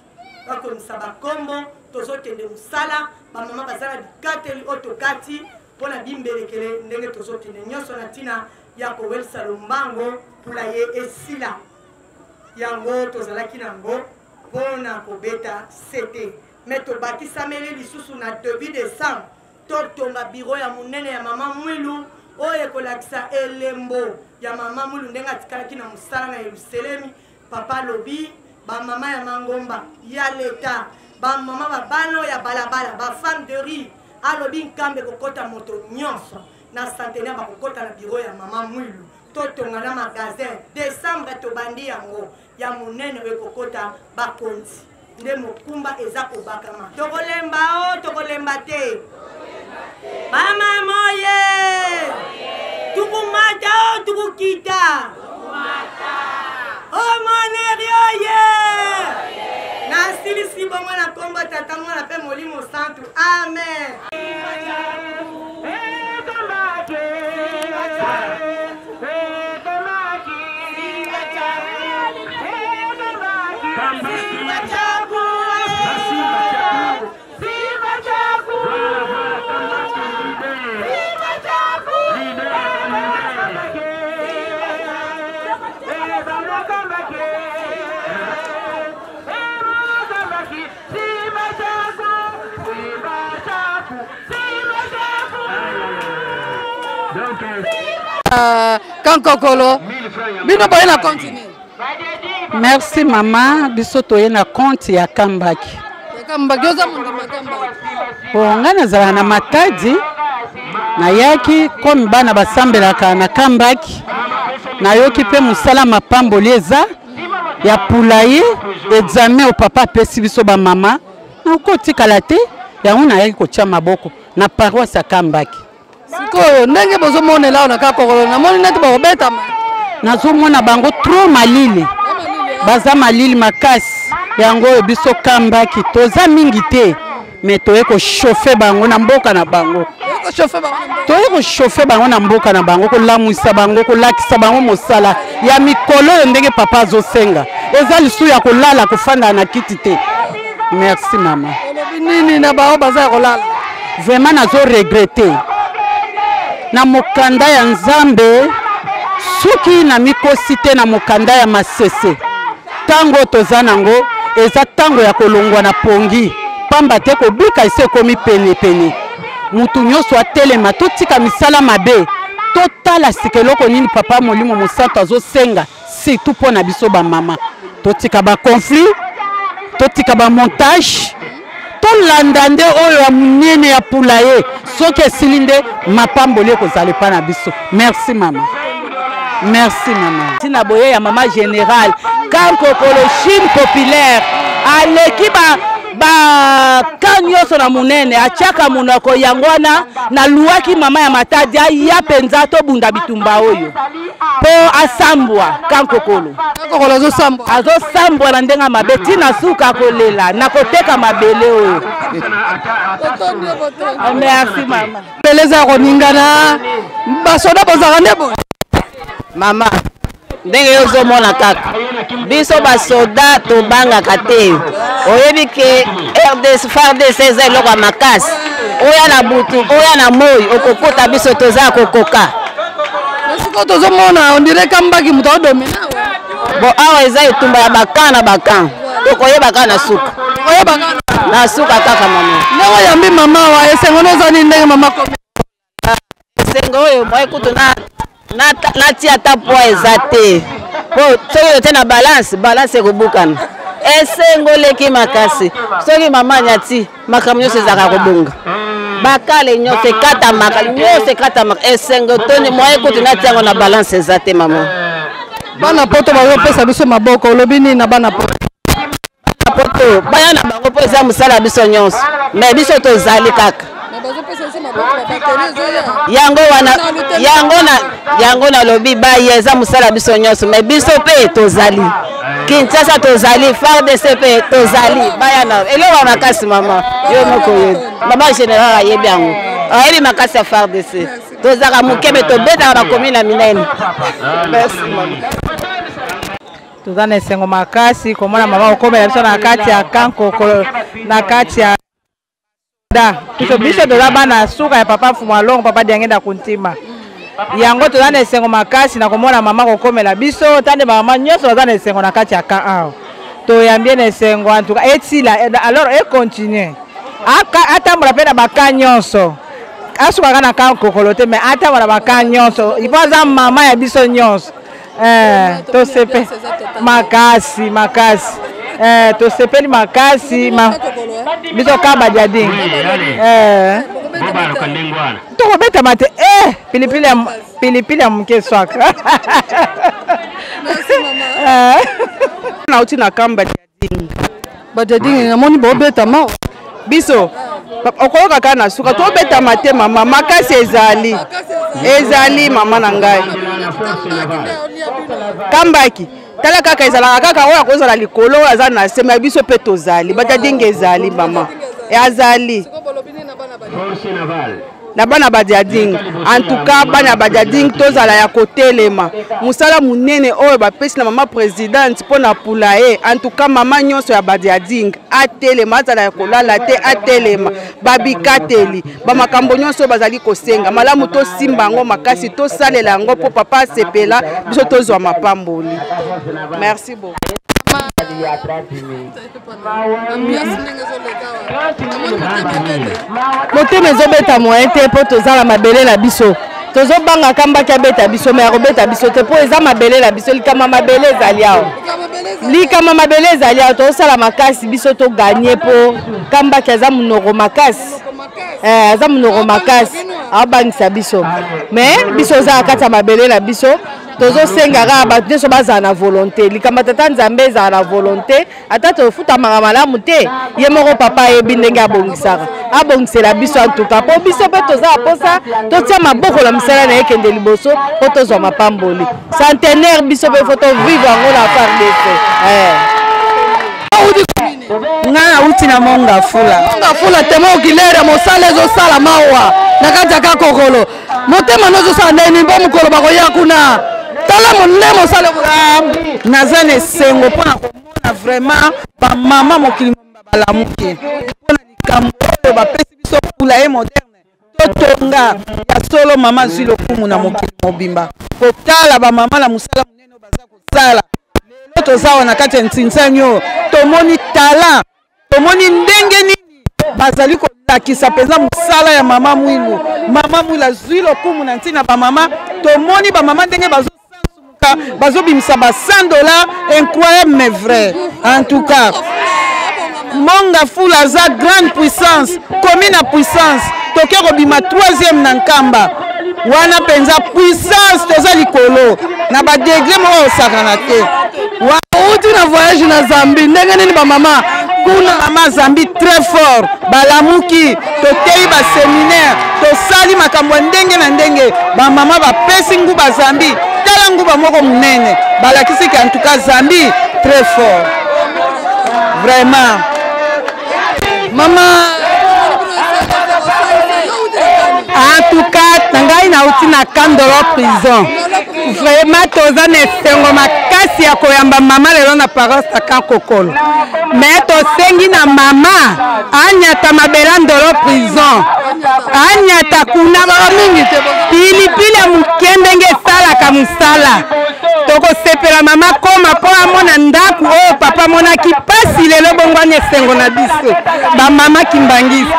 Ba ko nsaba kombo tozo kende musala ba mama bazana bikateli otokati pona bimbelekele ndenge tozo kende nyoso na tina ya ko welsa lombango pula ye esila yango tozalaki nango pona kobeta CT meto bakisa mele lisusu na 2 décembre totonga biro ya munene ya mama Mwilu oye kolakisa elembo ya mama Mwilu ndenge atikalaki na musala na Yerusalemi papa lobi ba mama ya Mangomba ya leta ba mama babano ya balabala ba femme de riz alobi nkambe kokota moto nyonso na centenaire bakokota na biro ya mama Mwilu totonga na magasin décembre tobandi yango ya munene oye kokota bakonzi nde mokumba eza kobakama tokolemba te mama moye tukumata tukukita omonerio ye nasilisi bongo na kombo tata mwana pe molimo santu amen. Kankokolo bino boye na continue. Merci maman biso toye na compte ya Kambaki. Kambaki oza mundima Kambaki. Bonga nazala na Matadi na yaki comme bana basambelaka na Kambaki. Na yoki pe musala mapamboli eza ya pulaye examen au papa pesi biso ba mama. Na kotikala te yango na yaki kotia maboko na paroisse ya Kambaki. Siko ndenge bozo monela na kakokolo na moni neti bakobeta ma nazo mona bango trop malili baza malili makasi yango biso Kambaki toza mingi te mais toye ko chauffer bango na mboka na bango toye ko chauffer bango na mboka na bango ko lamwisa bango ko lakisa bango mosala ya mikolo ndenge papa azosenga eza lisu ya kolala kofanda na kiti te. Merci maman. Nini na bao baza kolala vraiment nazo regretter na mokanda ya Nzambe suki na mikosi te na mokanda ya Masese tango toza nango eza tango ya kolongwa na pongi pamba te kobika ese komi pene mutu nyonso atelema totika misala mabe totala sikeloko nini papa molimo mosantu azosenga surtout pona biso ba mama totika ba conflit totika ba montage tolanda nde oyo ya munene ya pulaye soki esili nde mapamboli kozala pa na biso. Merci maman. Merci maman. Tina boye ya mama général Kankokolo Chine populaire aleki ba kanyoso na munene achaka munoko yangwana na luaki mama ya Matadi ya penza to bunda bitumba oyo po asambwa Kankokolo azosambwa na ndenga mabe tina suka kolela na koteka mabele oyo. Merci mama. Beleza koningana basoda bozaka ndebo mama ndenge yozo mona kaka biso basoda tobangaka te oyebi ke RDC FARDC eza eloko ya makasi oya na butu oya na moi okokota biso toza kokoka siko tozomona on dirait Kambaki muto odomina bo awa eza etumba ya bakana na bakana tokoyebaka na suka na suka kaka mama ndenge yambi mama wa esengo nozani ndenge mama komi esengo oyo moye kutu natia ata poids eza te po soki oyo te na balance ekobukana esengo leki makasi soki mama anyati makambo nyonso ezalaka kobonga bakale nyonso ekatamaka esengo toni moye kutu natia yango na balance eza te mama bana poto bazopesa biso maboko olobi nini na bana poto baya na bango mpo eza mosala biso nyonso me biso tozali kaka yango nalobi baya eza mosala biso nyonso me biso mpe tozali Kinshasa tozali FARDC mpe tozali baya na eloko makasi mama yo moko yebi mama général ayebi yango ayebi makasi ya FARDC tozaka mokebe tobetaka bakomi na minene. Merci mama. Toza na esengo makasi komona mama okomela biso na kati ya kankoko na kati ya da biso toza bana suka ya papa Fuma Longo papa Diangenda Kuntima yango toza na esengo makasi na komona mama kokomela biso tande mama nyonso toza na esengo na kati ya ka toyambie na esengo en tout cas etila alors et continue atambola mpe na baka nyonso asukaka na kankoko te mais atambola baka nyonso il faut aza mama ya biso nyonso tosepe makasi tosepeli makasi biso kaba diading tokobeta mate pilipili ya moke swaka nauti na kamba diading namoni bobeta ma biso okoloka kaka na suka tobeta mate mama makasi ezali mama na ngai kambaki tala kaka ezalaka kaka oyo akozala likolo aza na sema biso mpe tozali batadinga ezali mama azali na bana badiading en tout cas bana badiading tozala ya kotelema musala munene oyo bapesi na mama présidente mpona pula ye en tout cas mama nyonso ya badiading atelema azala ya kolala te atelema babikateli bamakambo nyonso bazali kosenga malamu tosimba yango makasi tosalela yango mpo papa asepela biso tozwa mapamboli. Merci beaucoup. motema ezobeta moyen te mpo tozala mabele na biso tozobanga kambaki abeta biso me akobeta biso te mpo eza mabele na biso likama mabele ezali awa tozosala makasi biso toganye mpo kambaki aza monoko makasi abangisa biso me biso ozala kati ya mabele na biso tozosengaka bato nyonso bazala na volonté likama tata nzambe ezala na volonté ata tofutamaka malamu te ye moko papa ayebi ndenge abongisela biso antuka mpo biso mpe tozala mposa totia maboko na misala na ye kende liboso mpo tozwa mapamboli centenaire biso mpe fo tovivre yango na FARDC. Nga uti na monga fula temo okilere mosala ezosala mawa na kati ya kakokolo motema nozosala ndeni mpo mokolo bakoya kuna tala monene mosala naza na esengo mpona komona vraiment bamama mokili balamuki mpona likambo oyo bapesi biso pula ye moderne totonga ya solo mama zwi lokumu na mokili mobimba kotala bamama na mosala monene baza kosala lelo tozawa na kati ya ntinsanyo tomoni tala tomoni ndenge nini bazali kolakisa mpenza mosala ya mama mwilu azwi lokumu na ntina bamama tomoni bamama ndenge bazosansumuka bazobimisa ba $100 incroyable mais vrai en tout cas monga fula aza grande puissance komi na puissance toke kobima 3e na nkamba wana mpenza puissance toza likolo na badegre moko osakana te uti na voyage na Zambie ndenge nini bamama kuna mama Zambie très fort balamuki totei baséminaire tosali makambo ndenge na ndenge bamama bapesi nguba Zambie tala nguba moko munene balakisi en tout cas Zambie très fort vraiment mama en tout cas ngai nauti na Kandolo prison vraiment toza na esengo makasi ya koyamba mama lelo na paroisse ya Kankokolo mais tosengi na mama anyata mabela Ndolo prison anyata kuna mingi pilipili ya moke ndenge esalaka mosala tokosepela mama koma mpo amona ndako oyo papa monaki pasi lelo bongwani esengo na biso bamama kimbangiste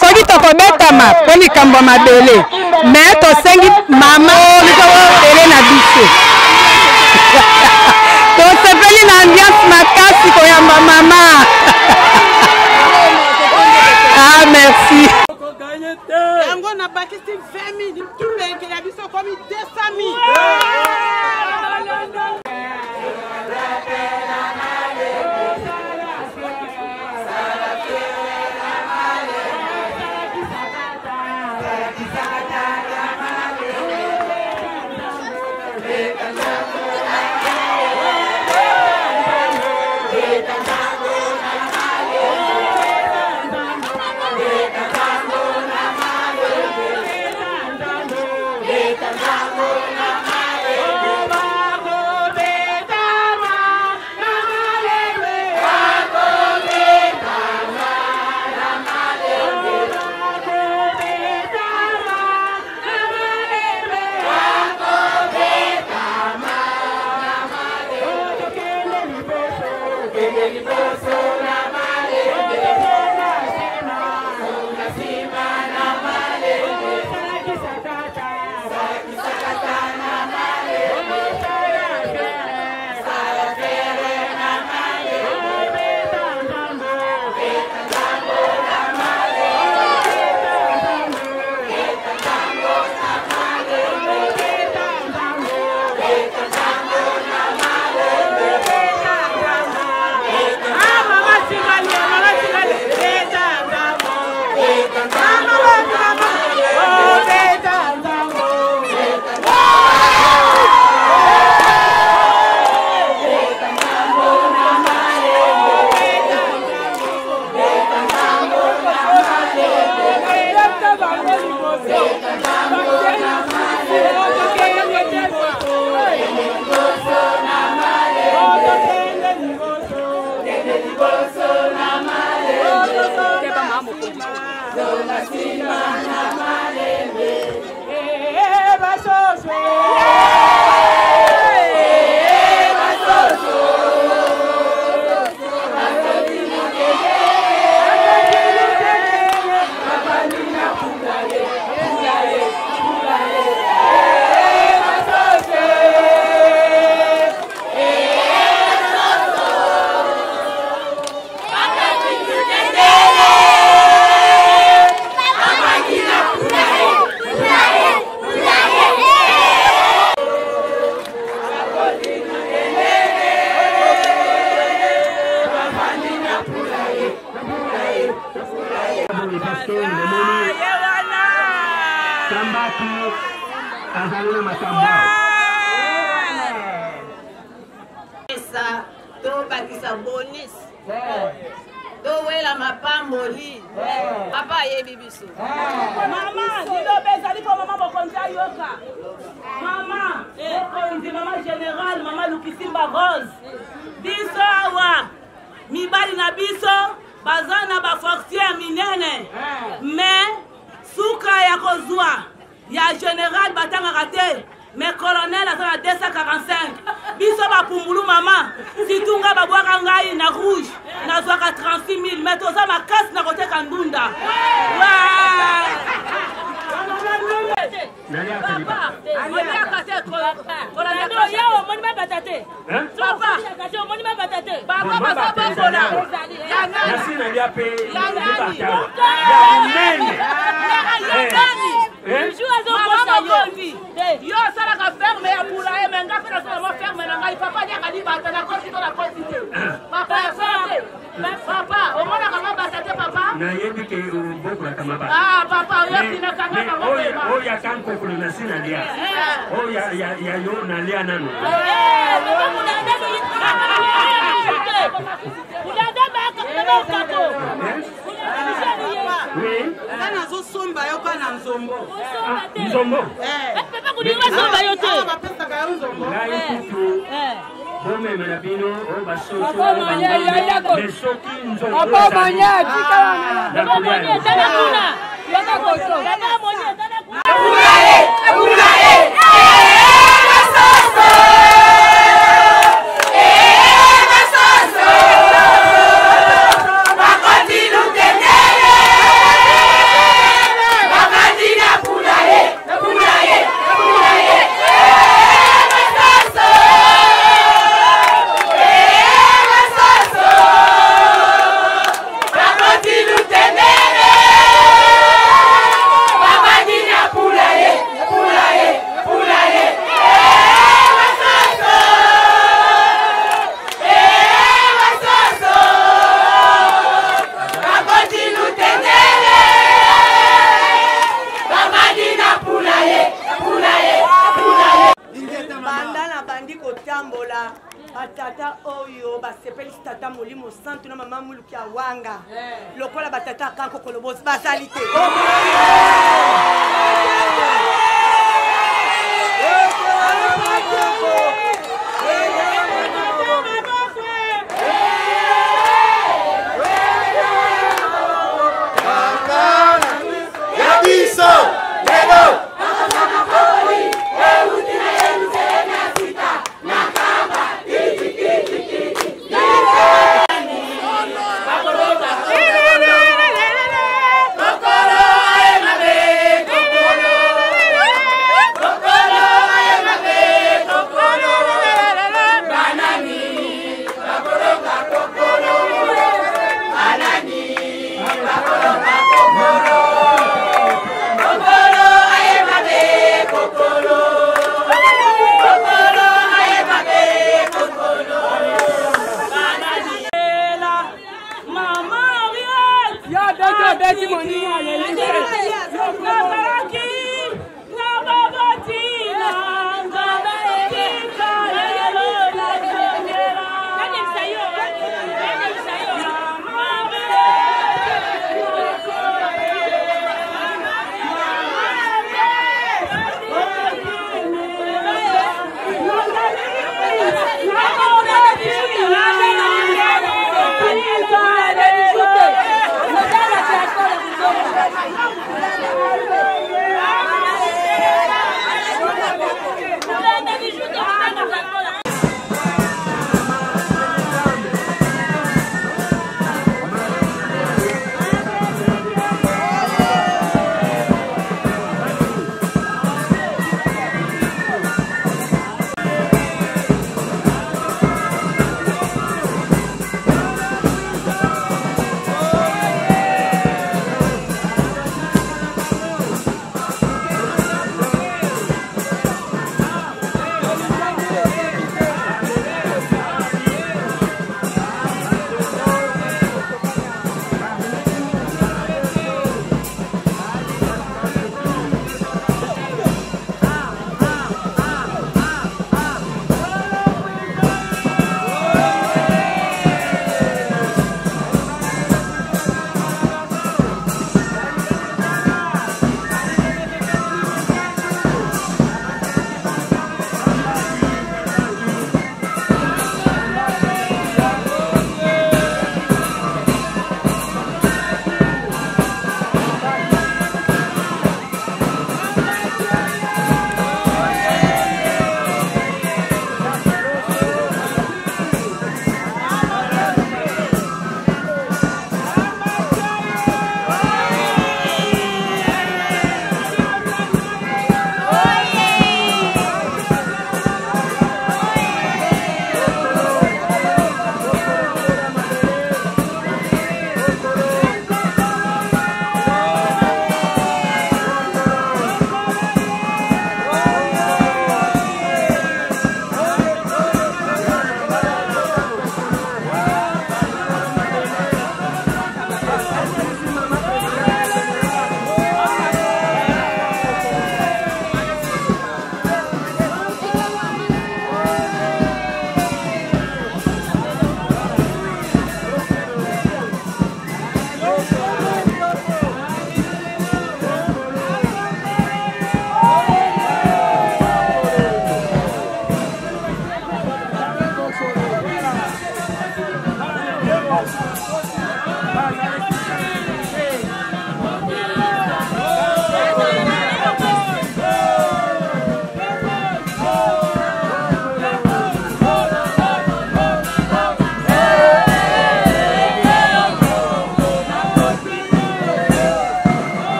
soki tokobetama mpo likambo mabele mais tosengi mama ele na biso tosepeli na ambiance makasi koyamba mama. Ah merci. Yango na bakisi 20 000 tulenke ya biso komi 200 000. Baka tambola batata oyo basepeli tata molimo santu na mama muluki ya wanga lokola batata kanko kolobosi basali te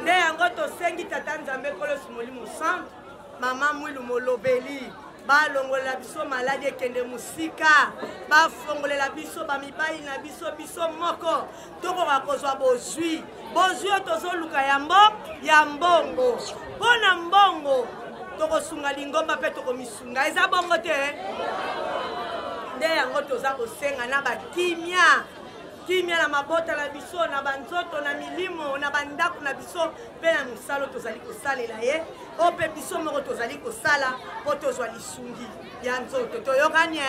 nde yango tosengi tata nzambe kolosi molimo centre mama mwilu molobeli balongolela biso maladi ekende musika bafongolela biso bamibali na biso moko tokoka kozwa bozwi oyo tozoluka ya mbongo mpona mbongo tokosunga lingomba mpe tokomisunga eza bongo te nde yango toza kosenga na bakimia na mabota na biso na banzoto na milimo na bandako na biso mpe na mosala tozali kosalela ye o mpe biso moko tozali kosala mpo tozwa lisungi ya nzoto toyokani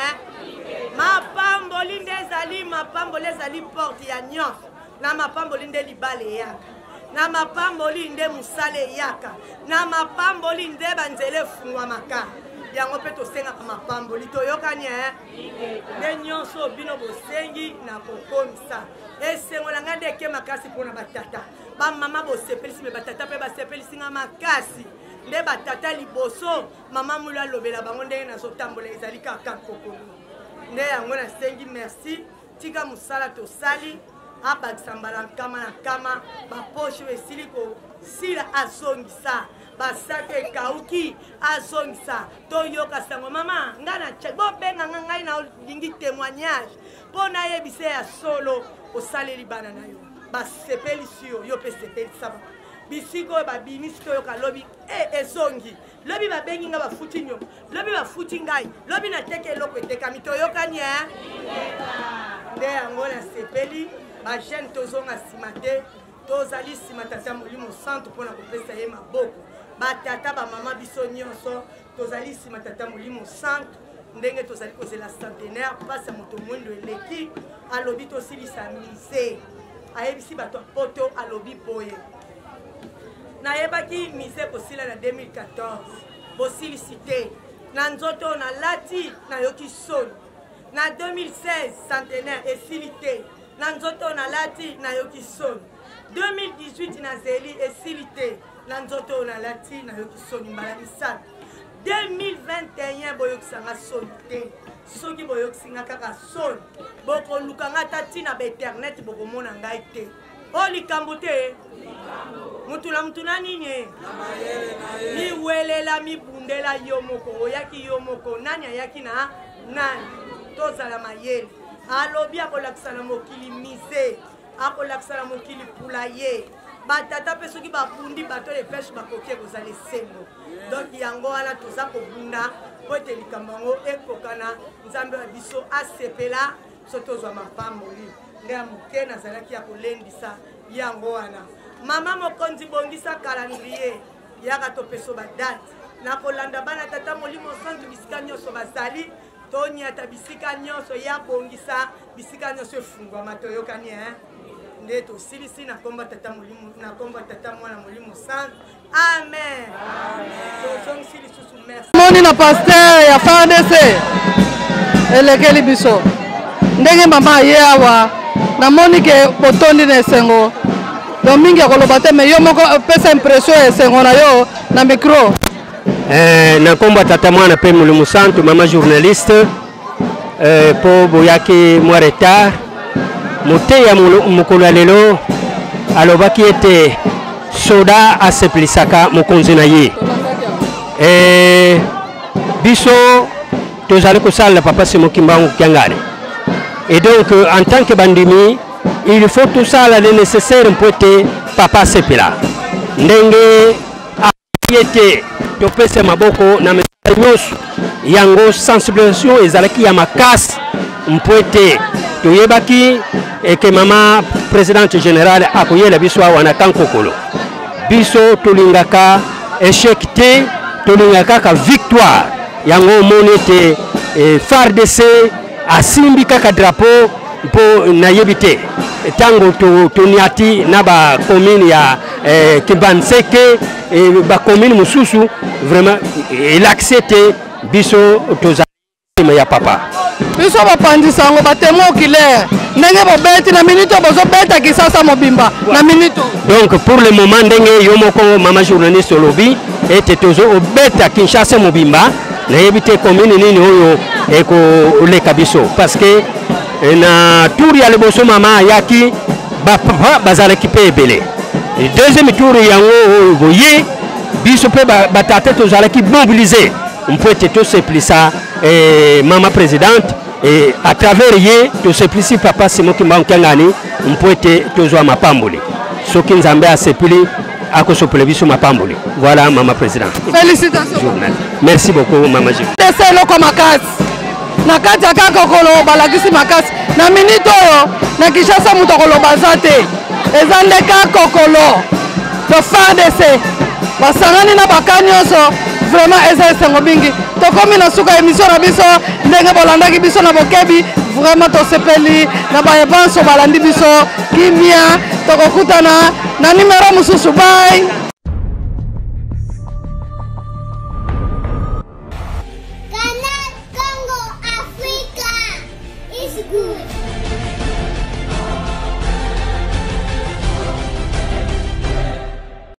mapamboli nde ezali porte ya nyonso na mapamboli nde libala eyaka na mapamboli nde mosala eyaka na mapamboli nde banzela efungwamaka yango mpe tosengaka mapamboli toyokani nde nyonso bino bosengi na kokomisa esengo na ngai nde eke makasi mpona batata bamama bosepelisi me batata mpe basepelisinga makasi nde batata liboso mama mulu alobela bango ndenge nazotambola ezali kaka kokolo nde yango nasengi merci tika mosala tosali abakisa mbala nkama na nkama baposhe esili kosila azongisa basaka ekauki azongisa toyoka sango mama ngai na bobenganga ngai na lingi témoignage mpo nayebisa ya solo osaleli bana na yo basepelisi yo mpe sepelisa bisika oyo babimisi toyoka lobi ezongi lobi babengi nga bafuti nyongo lobi bafuti ngai lobi nateka eloko etekami toyokani nde yango nasepeli bajene tozonga nsima te tozali nsima tata molimo centre mpona kopesa ye maboko batata bamama biso nyonso tozali nsima tata molimo centre ndenge tozali kozela centenaire mpasi ya moto mwindo eleki alobi tosilisa mise ayebisi bato ya poto alobi boye nayebaki mise kosila na 2014 bosilisi te na nzoto nalati nayoki soni na 2016 centenaire esili te na nzoto nalati nayoki soni 2018 nazeli esili te na nzoto nalati nayoki soni mbala misato 2021 boyokisanga soni te soki boyokisinga kaka soni bokolukanga ta ntina bainternet bokomona ngai te o likambo te mutu na mutu na nini miwelela mibundela yo moko oyaki yo moko nani ayaki na nani tozala mayele alobi akolakisa na mokili mise akolakisa na mokili pula ye batata mpe soki babundi bato lepeshe bakoki ekozala esengo donk yango wana toza kobunda po ete likambo yango ekokana nzambe wa biso asepela so tozwa mapamboli nde ya moke nazalaki ya kolendisa yango wana mama mokonzi bongisa calendrier yaka topeso badate na kolanda bana tata molimo centre bisika nyonso bazali tonyata bisika nyonso ya bongisa bisika nyonso efungwama toyokani nde tosilisi na komba tata molimo na komba tata mwana molimo centre amen tozongisi lisusu merci moni na pasteur ya FARDC elekeli biso ndenge mama ye awa namoni ke botondi na esengo do mingi akoloba te me yo moko pesa impression ya esengo na yo na micro na komba tata mwana pe molimo centre mama journaliste po boyaki mwa retard moteya mokolo ya lelo alobaki ete soda asepelisaka mokonzi na ye biso tozali kosalela papa Simon Kimbangu Kiangari et donc en tant que bandimi il faut tout ça le nécessaire pour ete papa sepela ndenge ete topesa maboko na mesala nyonso yango sensibilisation ezalaki ya makasi mpo ete toyebaki eke mama présidente générale akoyela biso awa na kankokolo biso tolingaka échec te tolingaka kaka victoire yango omoni ete FARDC asimbi kaka drapeau mpo nayebi te ntango toniati na bacommune ya Kibanseke bacommune mosusu vraiment elakse te biso tozali ya papa biso bapandisa yango batemo oculaire ndenge bobeti na minute bozobeta kisasa mobimba na minute donc pour le moment ndenge yo moko mama journaliste olobi ete tozo obeta Kinshasa mobimba nayebi te commune nini oyo ekoleka biso parce que na tour ya liboso mama ayaki bapapa bazalaki mpe ebele deuxième tour yango boye biso pe batata tozalaki mobiliser on peut être tous ça et maman présidente et à travers ye to seplicé papa Simon Kimbangu Kiangani on peut être tozwa mapamboli soki nzambe asepili akosopela biso mapamboli voilà maman présidente. Félicitations. Merci beaucoup maman Gilles. Dese loko makasi na kati ya kakokolo balakisi makasi na minute oyo na Kinshasa mutu akoloba aza te eza nde kakokolo to FARDC basangani na baka nyonso vraiment eza esengo mingi tokomi na suka émission na biso ndenge bolandaki biso na bokebi vraiment tosepeli na baevanso balandi biso kimia tokokutana na numero mosusu bye.